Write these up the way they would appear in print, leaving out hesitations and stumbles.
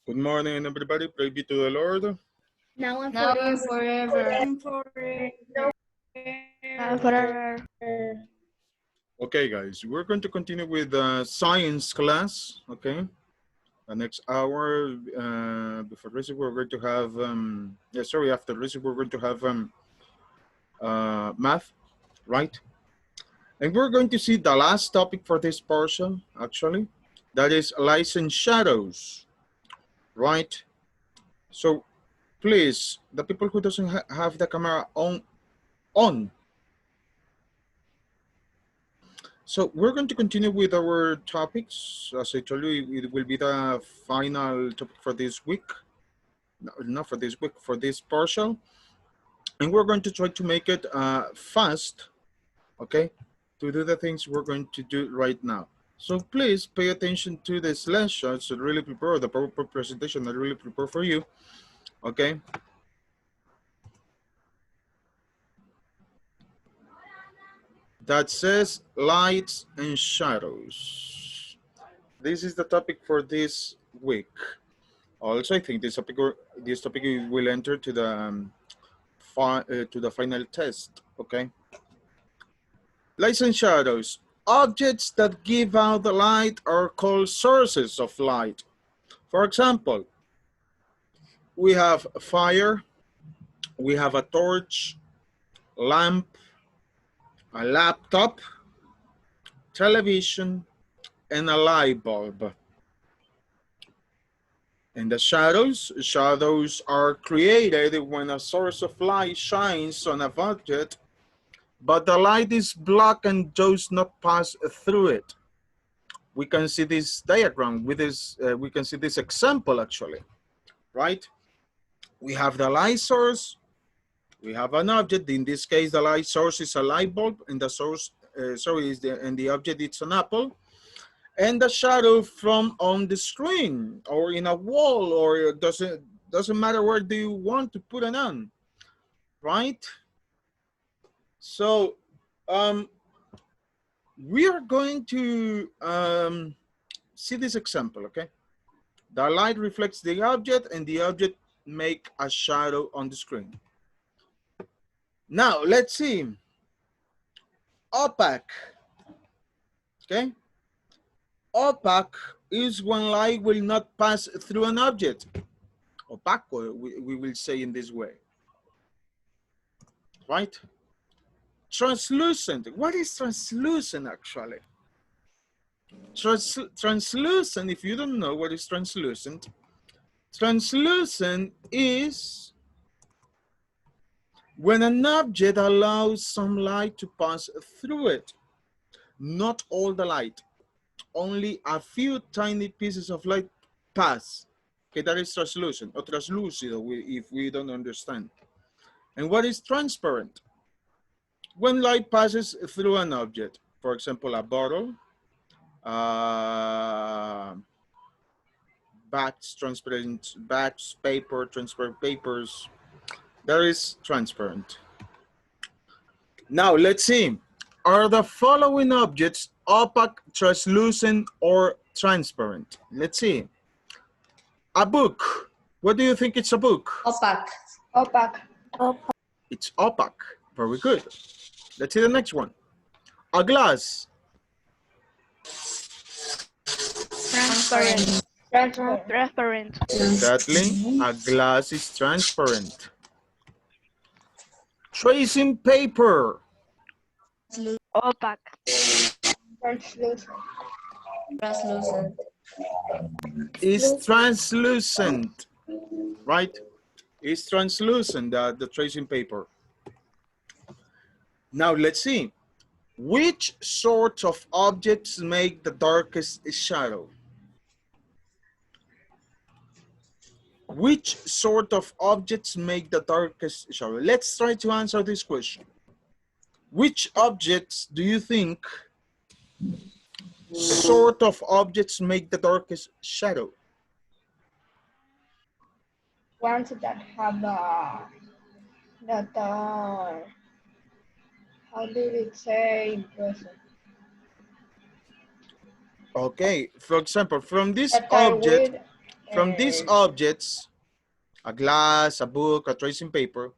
Good morning, everybody. Praise be to the Lord. Now and Now and forever. forever. Now and forever. Okay, guys, we're going to continue with science class. Okay, the next hour before recess, we're going to have after recess, we're going to have math, right? And we're going to see the last topic for this portion, actually, that is lights and shadows, right? So please, the people who doesn't have the camera on. So we're going to continue with our topics. As I told you, it will be the final topic for this week. No, not for this week, for this partial. And we're going to try to make it fast, okay, to do the things we're going to do right now. So please pay attention to the slideshots that really prepare, the PowerPoint presentation that really prepare for you, okay? That says lights and shadows. This is the topic for this week. Also, I think this topic will enter to the final test. Okay. Lights and shadows. Objects that give out the light are called sources of light. For example, we have fire, we have a torch, lamp, a laptop, television, and a light bulb. And the shadows are created when a source of light shines on an object, but the light is blocked and does not pass through it. We can see this diagram with this, we can see this example actually, right? We have the light source, we have an object. In this case, the light source is a light bulb, and the source, and the object it's an apple. And the shadow from on the screen or in a wall, or it doesn't matter where do you want to put it on, right? So we are going to see this example, okay? The light reflects the object and the object make a shadow on the screen. Now let's see. Opaque, okay? Opaque is when light will not pass through an object. Opaco, we will say in this way, right? Translucent. What is translucent actually? Translucent, if you don't know what is translucent, translucent is when an object allows some light to pass through it. Not all the light, only a few tiny pieces of light pass. Okay, that is translucent, or translucido if we don't understand. And what is transparent? When light passes through an object, for example, a bottle, transparent bags, paper, transparent papers, that is transparent. Now let's see. Are the following objects opaque, translucent, or transparent? Let's see. A book. What do you think it's a book? Opaque. Opaque. It's opaque. Very good. Let's see the next one. A glass. Transparent. Transparent. Exactly. A glass is transparent. Tracing paper. Opaque. Translucent. Is translucent, right? Is translucent, the tracing paper. Now let's see. Which sort of objects make the darkest shadow? Which sort of objects make the darkest shadow? Let's try to answer this question. Which objects do you think sort of objects make the darkest shadow? Ones that have that are, how did it say present? Okay, for example, from this That are object, with From these objects, a glass, a book, a tracing paper,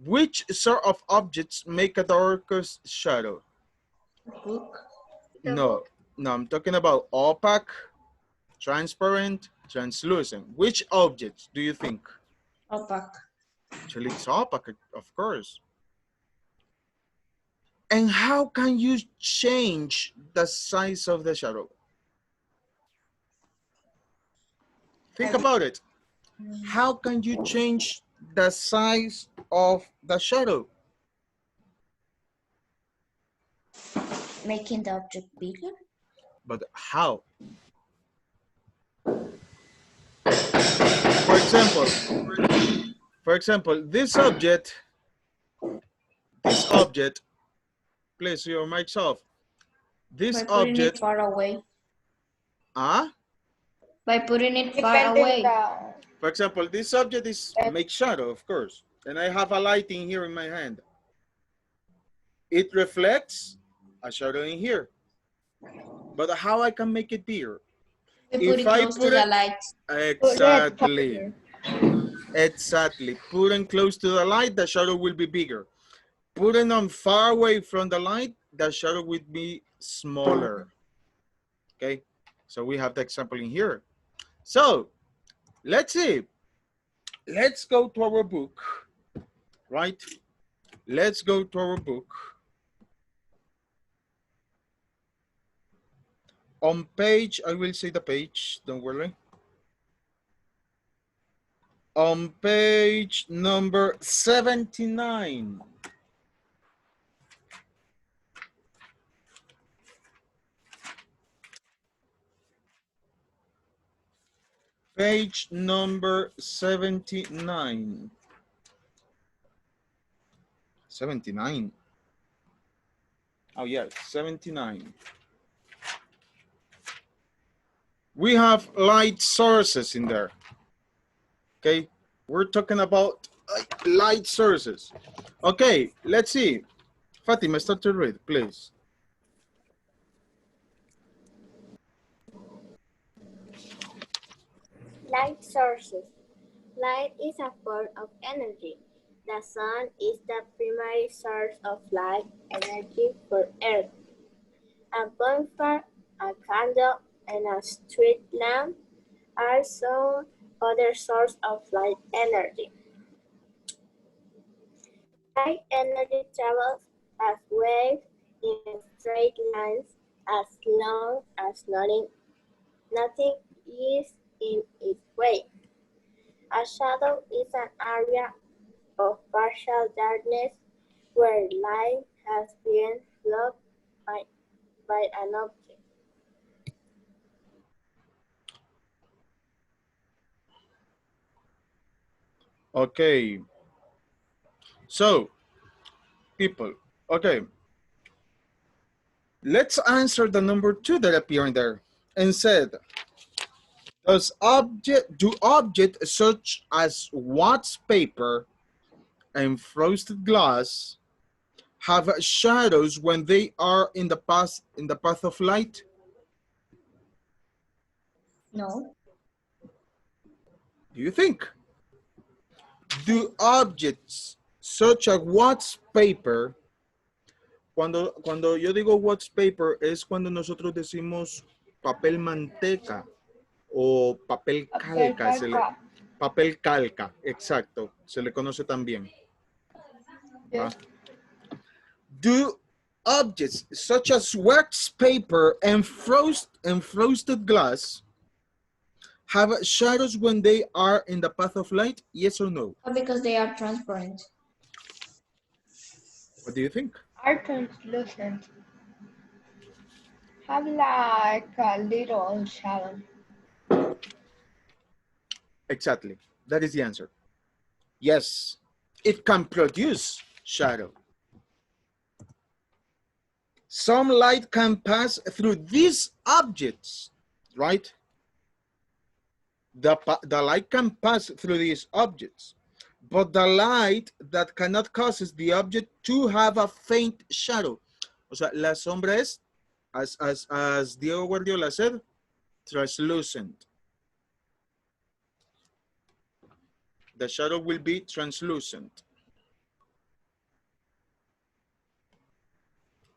which sort of objects make a darkest shadow? Book. No, I'm talking about opaque, transparent, translucent. Which objects do you think? Opaque. Actually, it's opaque, of course. And how can you change the size of the shadow? Think about it. How can you change the size of the shadow? Making the object bigger. But how? For example, this object, please your mics off. This By putting object, it far away. ah? By putting it far Depending away. For example, this object is make shadow, of course. And I have a lighting here in my hand. It reflects a shadow in here. But how I can make it bigger? We put it close to the light. Exactly. Exactly. Putting close to the light, the shadow will be bigger. Putting them far away from the light, the shadow will be smaller. Okay, so we have the example in here. So let's see. Let's go to our book, right? Let's go to our book. On page, I will say the page, don't worry. On page number 79. Page number 79. 79. Oh, yes, 79. We have light sources in there. Okay, we're talking about light sources. Okay, let's see. Fatima, start to read, please. Light sources. Light is a form of energy. The sun is the primary source of light energy for Earth. A bonfire, a candle, and a street lamp are some other sources of light energy. Light energy travels as waves in straight lines as long as nothing is in its way. A shadow is an area of partial darkness where light has been blocked by an object. Okay. So, people, okay. Let's answer the number 2 that appeared there and said, do objects such as wax paper and frosted glass have shadows when they are in the path of light? No. Do you think? Do objects such as wax paper, cuando yo digo wax paper es cuando nosotros decimos papel manteca o papel calca, papel calca, exacto, se le conoce también. Yes. Do objects such as wax paper and frosted glass have shadows when they are in the path of light? Yes or no? Because they are transparent. What do you think? Are translucent. Have like a little shadow. Exactly. That is the answer. Yes, it can produce shadow. Some light can pass through these objects, right? The light can pass through these objects, but the light that cannot causes the object to have a faint shadow. O sea, la sombra es, as Diego Guardiola said, translucent. the shadow will be translucent.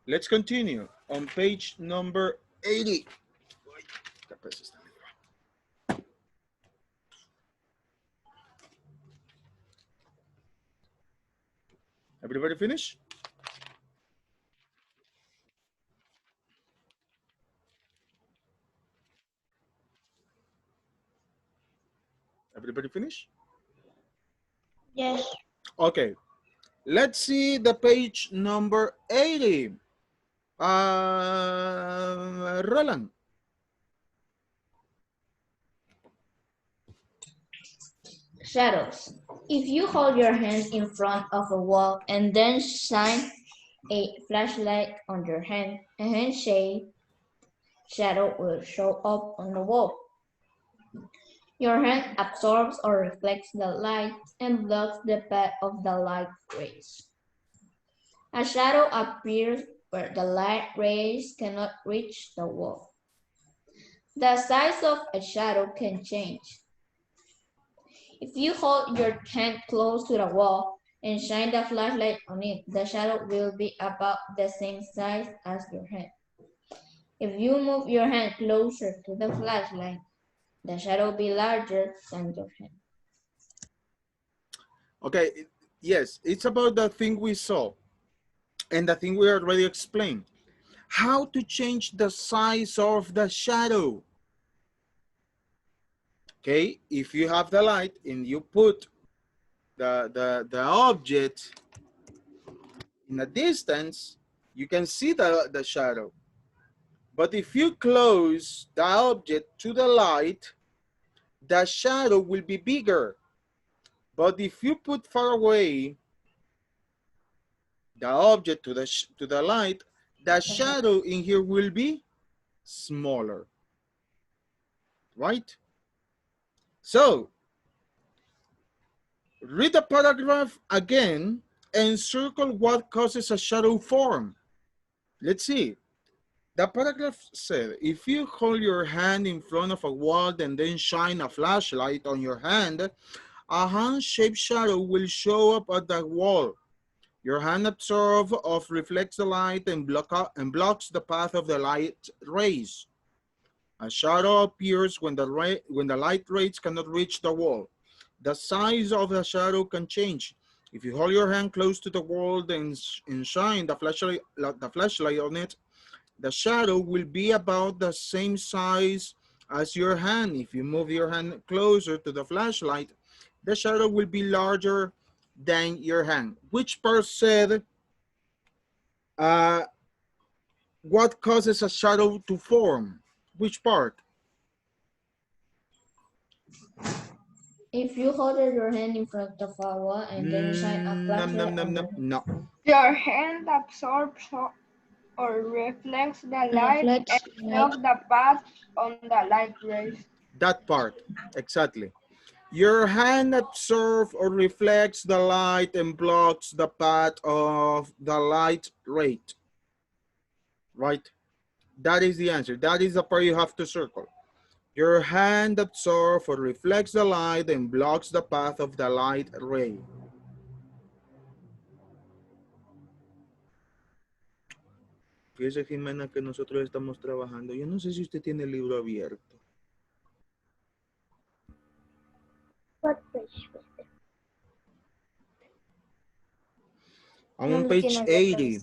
Let's continue on page number 80. Everybody finish? Everybody finish? Yes. Okay, let's see the page number 80. Roland. Shadows. If you hold your hand in front of a wall and then shine a flashlight on your hand, a hand-shaped shadow will show up on the wall. Your hand absorbs or reflects the light and blocks the path of the light rays. A shadow appears where the light rays cannot reach the wall. The size of a shadow can change. If you hold your hand close to the wall and shine the flashlight on it, the shadow will be about the same size as your hand. If you move your hand closer to the flashlight, the shadow will be larger than your hand. Okay, yes, it's about the thing we saw and the thing we already explained. How to change the size of the shadow. Okay, if you have the light and you put the object in a distance, you can see the shadow. But if you close the object to the light, the shadow will be bigger. But if you put far away the object to the light, the shadow in here will be smaller, right? So, read the paragraph again and circle what causes a shadow form. Let's see. The paragraph said, if you hold your hand in front of a wall and then shine a flashlight on your hand, a hand-shaped shadow will show up at the wall. Your hand absorbs or reflects the light and blocks the path of the light rays. A shadow appears when the light rays cannot reach the wall. The size of the shadow can change. If you hold your hand close to the wall and shine the flashlight on it, the shadow will be about the same size as your hand. If you move your hand closer to the flashlight, the shadow will be larger than your hand. Which part said what causes a shadow to form? Which part? If you hold your hand in front of a wall and then shine a flashlight on it. No. Your hand absorbs or reflects the light and blocks the path on the light rays. That part, exactly. Your hand absorbs or reflects the light and blocks the path of the light ray. Right? That is the answer. That is the part you have to circle. Your hand absorbs or reflects the light and blocks the path of the light ray. Fíjese, Jimena, que nosotros estamos trabajando. Yo no sé si usted tiene el libro abierto. What page? I'm on page 80.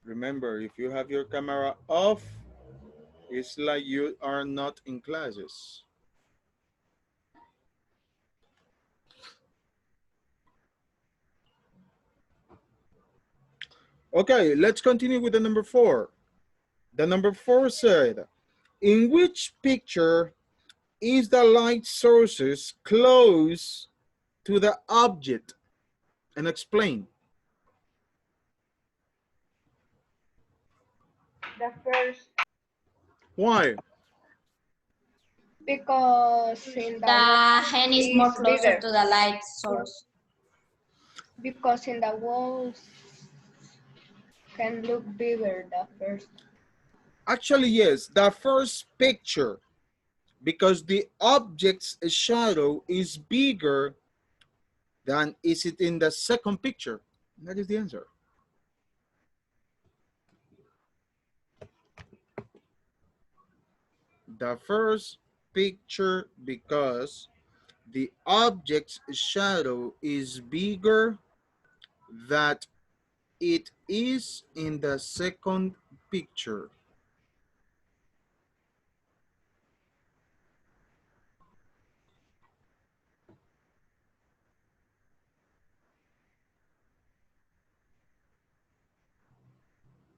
Remember, if you have your camera off, it's like you are not in classes. Okay, let's continue with the number 4. The number 4 said, in which picture is the light sources close to the object? And explain. The first. Why? Because in The the wall hand is more is closer bigger. to the light source. Because in the walls can look bigger the first. Actually, yes, the first picture, because the object's shadow is bigger than is it in the second picture. That is the answer. The first picture because the object's shadow is bigger than it is in the second picture.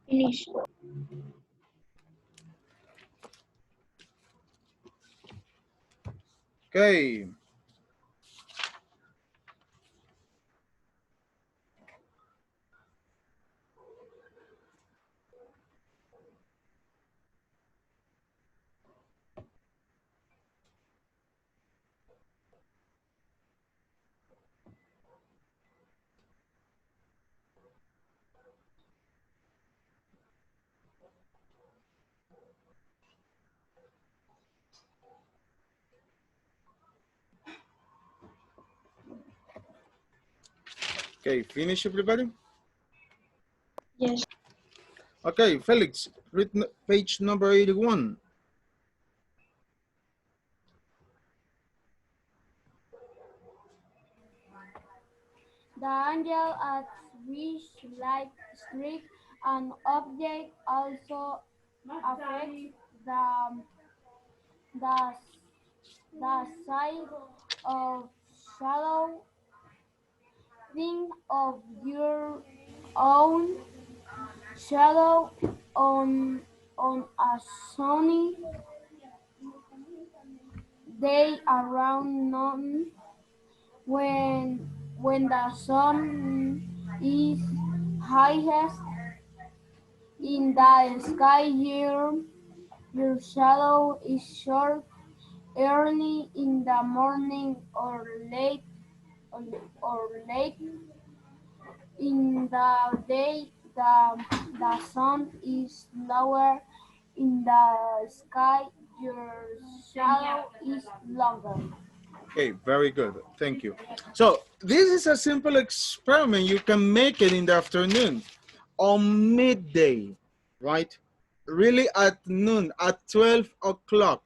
Finish. Okay. Okay, finish everybody? Yes. Okay, Felix, read page number 81. The angle at which light strikes an object also affects the, the size of shadow. Think of your own shadow on a sunny day around noon when the sun is highest in the sky. Your shadow is short early in the morning or late in the day. The sun is lower in the sky. Your shadow is longer. Okay, very good. Thank you. So this is a simple experiment. You can make it in the afternoon, on midday, right? Really at noon, at 12 o'clock.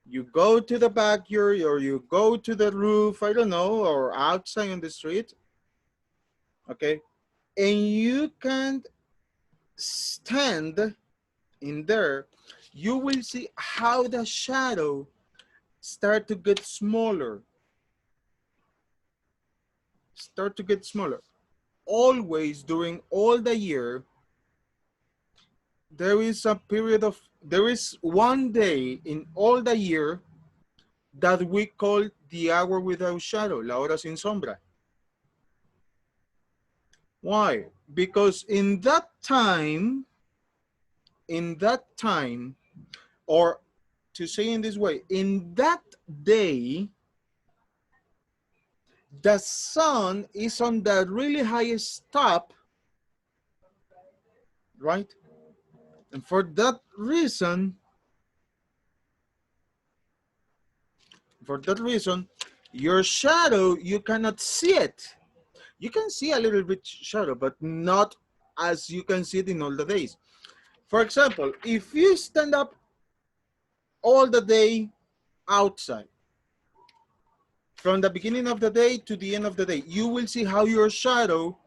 You go to the backyard or you go to the roof, I don't know, or outside on the street, okay? And you can stand in there. You will see how the shadow start to get smaller. Start to get smaller. Always during all the year, there is one day in all the year that we call the hour without shadow, la hora sin sombra. Why? Because in that time, or to say in this way, in that day, the sun is on the really highest top, right? And for that reason, your shadow, you cannot see it. You can see a little bit shadow, but not as you can see it in all the days. For example, if you stand up all the day outside, from the beginning of the day to the end of the day, you will see how your shadow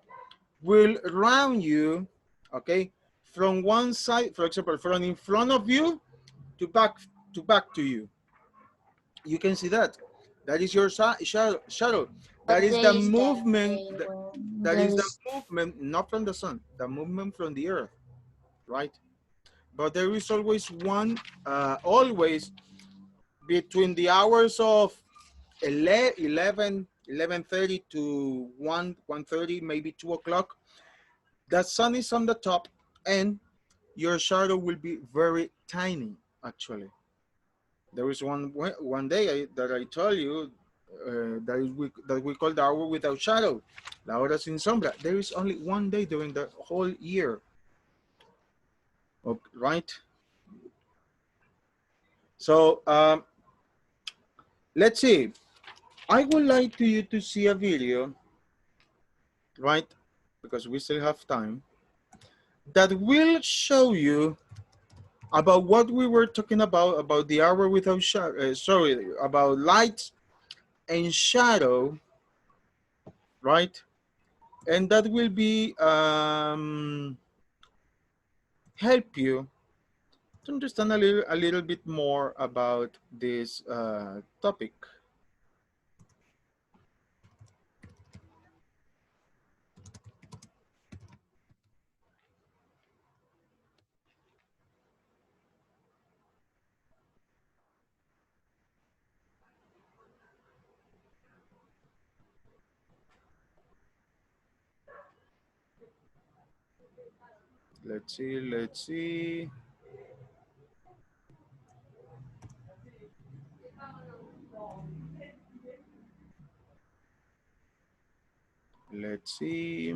will round you, okay? From one side, for example, from in front of you to back to you. You can see that. That is your shadow. That is the movement. That is the movement, not from the sun, the movement from the earth, right? But there is always one, always between the hours of 11:30 to 1:30, maybe 2 o'clock, the sun is on the top and your shadow will be very tiny, actually. There is one day that I told you that we call the hour without shadow, la hora sin sombra. There is only one day during the whole year, okay, right? So let's see. I would like you to see a video, right? Because we still have time, that will show you about what we were talking about the hour without shadow, about light and shadow, right? And that will be help you to understand a little bit more about this topic. Let's see, let's see. Let's see,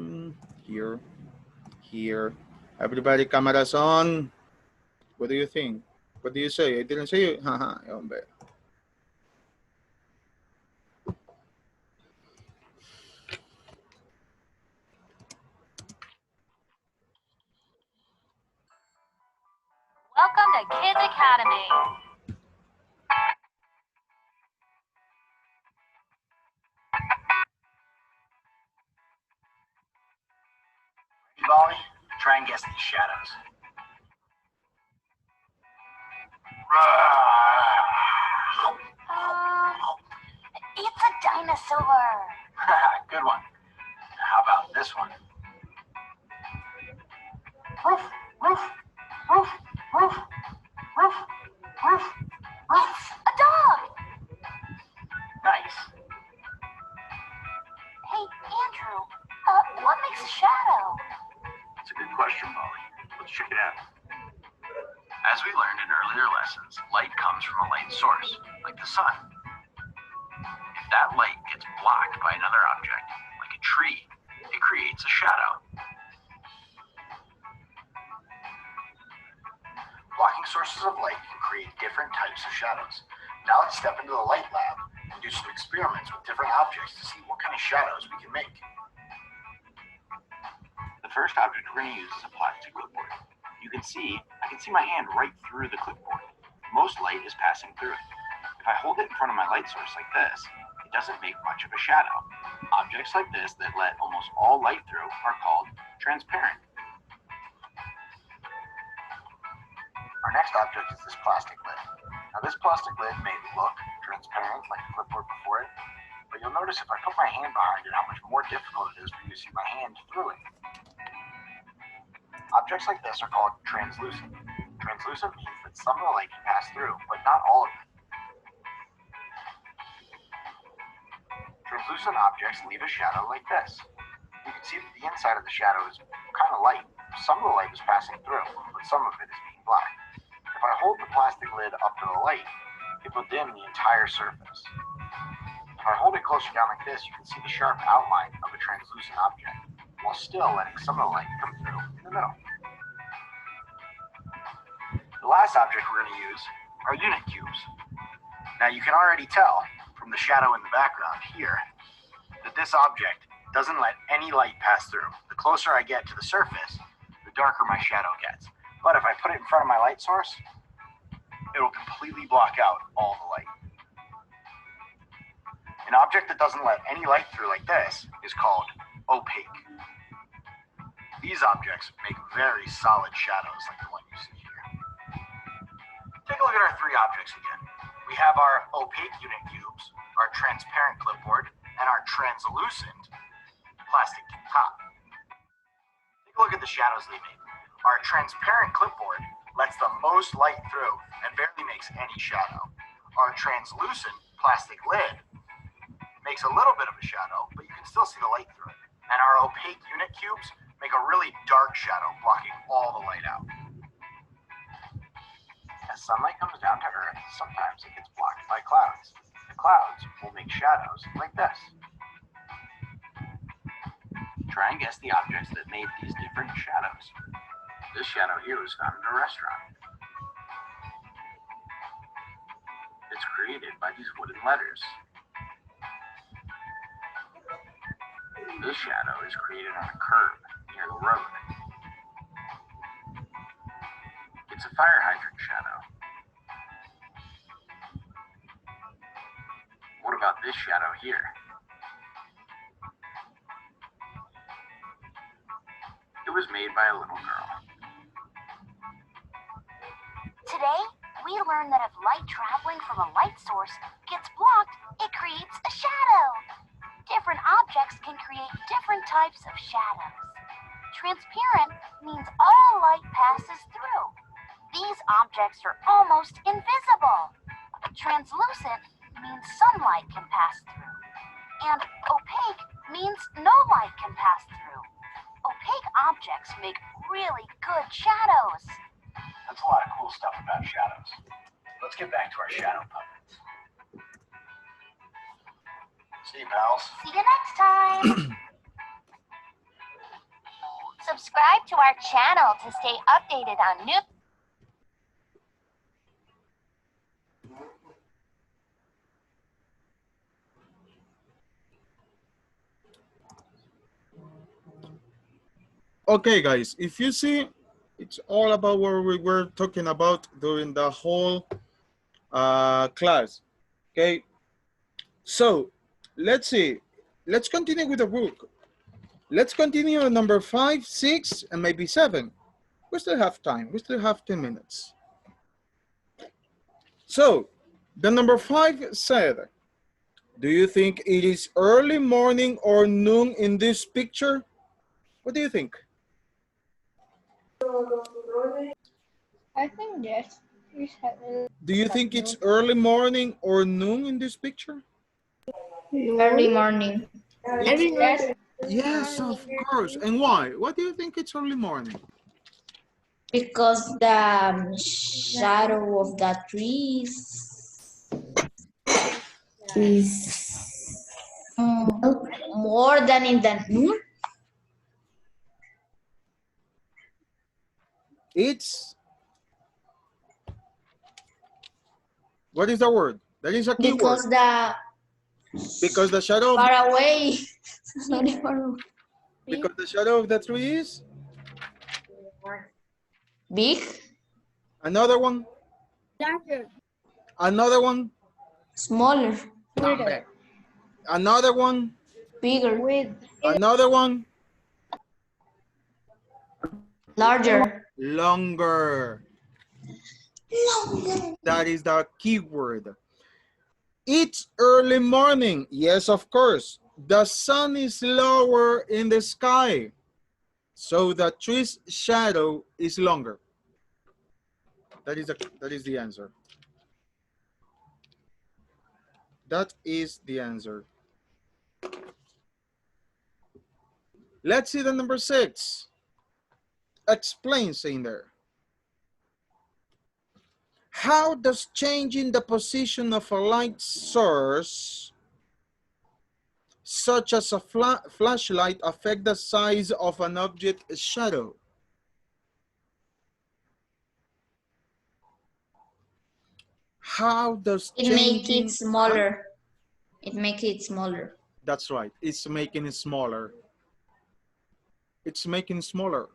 here. Everybody, cameras on. What do you think? What do you say? I didn't say it. Haha, hombre. Welcome to Kids Academy. Molly, try and guess these shadows. It's a dinosaur. Good one. How about this one? Roof, roof, roof, roof, roof, roof, roof. A dog. Nice. Hey, Andrew, what makes a shadow? That's a good question, Molly. Let's check it out. As we learned in earlier lessons, light comes from a light source, like the sun. If that light gets blocked by another object, like a tree, it creates a shadow. Blocking sources of light can create different types of shadows. Now let's step into the light lab and do some experiments with different objects to see what kind of shadows we can make. The first object we're going to use is a plastic clipboard. I can see my hand right through the clipboard. Most light is passing through it. If I hold it in front of my light source like this, it doesn't make much of a shadow. Objects like this that let almost all light through are called transparent. Our next object is this plastic lid. Now this plastic lid may look transparent like the clipboard before it, but you'll notice if I put my hand behind it how much more difficult it is for you to see my hand through it. Objects like this are called translucent. Translucent means that some of the light can pass through, but not all of it. Translucent objects leave a shadow like this. You can see that the inside of the shadow is kind of light. Some of the light is passing through, but some of it is being blocked. If I hold the plastic lid up to the light, it will dim the entire surface. If I hold it closer down like this, you can see the sharp outline of a translucent object, while still letting some of the light come through in the middle. The last object we're going to use are unit cubes. Now you can already tell from the shadow in the background here that this object doesn't let any light pass through. The closer I get to the surface, the darker my shadow gets. But if I put it in front of my light source, it will completely block out all the light. An object that doesn't let any light through like this is called opaque. These objects make very solid shadows like the one you see here. Take a look at our three objects again. We have our opaque unit cubes, our transparent clipboard, and our translucent plastic top. Take a look at the shadows they make. Our transparent clipboard lets the most light through and barely makes any shadow. Our translucent plastic lid makes a little bit of a shadow, but you can still see the light through it. And our opaque unit cubes make a really dark shadow, blocking all the light out. sunlight comes down to Earth, sometimes it gets blocked by clouds. The clouds will make shadows like this. Try and guess the objects that made these different shadows. This shadow here was found in a restaurant. It's created by these wooden letters. This shadow is created on a curb near the road. It's a fire hydrant shadow. What about this shadow here? It was made by a little girl. Today, we learned that if light traveling from a light source gets blocked, it creates a shadow. Different objects can create different types of shadows. Transparent means all light passes through. These objects are almost invisible. Translucent means sunlight can pass through. And opaque means no light can pass through. Opaque objects make really good shadows. That's a lot of cool stuff about shadows. Let's get back to our shadow puppets. See you, pals. See you next time. Subscribe to our channel to stay updated on new. Okay, guys, if you see, it's all about what we were talking about during the whole class. Okay, so let's see. Let's continue with the book. Let's continue on number 5, 6, and maybe 7. We still have time. We still have 10 minutes. So the number 5 said, do you think it is early morning or noon in this picture? What do you think? I think yes. Do you think it's early morning or noon in this picture? Early morning. Yes. Yes, of course. And why? What do you think it's early morning? Because the shadow of the trees is more than in the noon. It's, what is the word? That is a key Because word. Because the shadow of far away. Sorry, far away. because the shadow of the tree is Big. another one. Larger. Another one. Smaller. Wider. Another one. Bigger. With. Another one. Larger. Longer. Longer. That is the key word. It's early morning. Yes, of course. The sun is lower in the sky, so the tree's shadow is longer. That is the answer. That is the answer. Let's see the number 6. Explain, saying there. How does changing the position of a light source, such as a flashlight, affect the size of an object's shadow? How does It makes it smaller. It makes it smaller. That's right. It's making it smaller. It's making it smaller.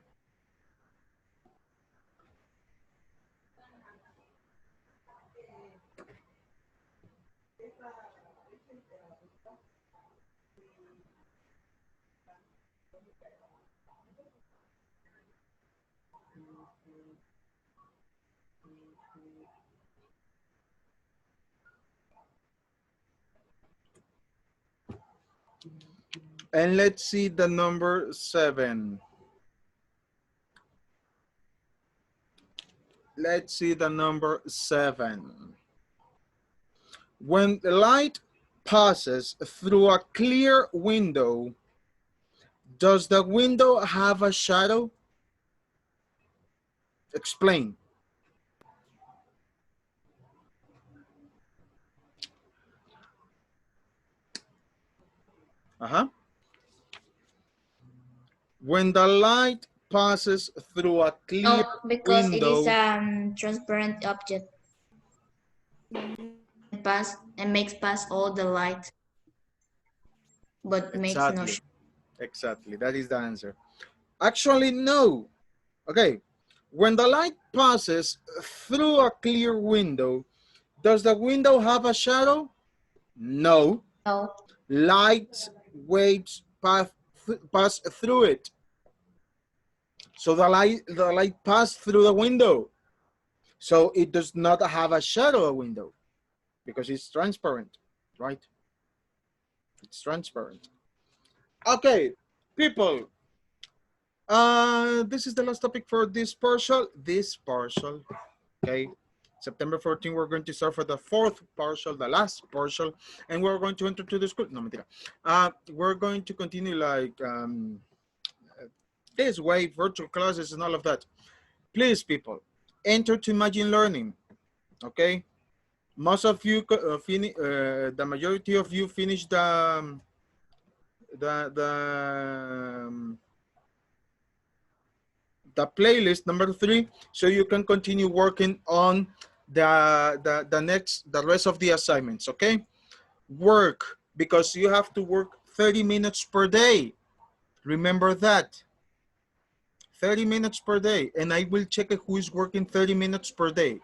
And let's see the number 7. Let's see the number 7. When the light passes through a clear window, does the window have a shadow? Explain. When the light passes through a clear No, because it is window, a transparent object. And makes pass all the light, but makes no shadow. Exactly, that is the answer. Actually, no. Okay, when the light passes through a clear window, does the window have a shadow? No. No. Light waves pass through it. So the light passed through the window. So it does not have a shadow window because it's transparent, right? It's transparent. Okay, people. This is the last topic for this partial. Okay. September 14, we're going to start for the fourth partial, the last partial, and we're going to enter to the school. No, mentira. We're going to continue like this way, virtual classes and all of that. Please, people, enter to Imagine Learning. Okay. Most of you, the majority of you finished the playlist number 3, so you can continue working on the rest of the assignments. Okay, work, because you have to work 30 minutes per day. Remember that, 30 minutes per day, and I will check who is working 30 minutes per day,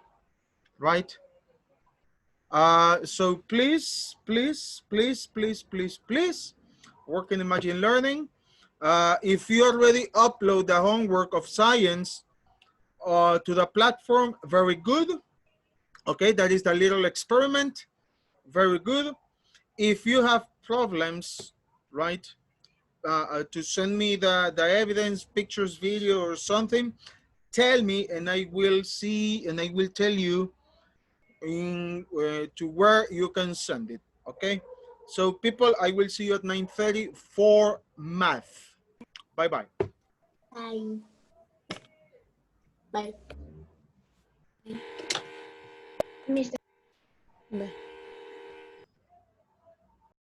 right? So please work in Imagine Learning. If you already upload the homework of science to the platform, very good. Okay, that is the little experiment. Very good. If you have problems, right, to send me the evidence, pictures, video, or something, tell me, and I will see, and I will tell you to where you can send it. Okay, so people, I will see you at 9:30 for math. Bye-bye. Bye. Bye. Mr. Bye.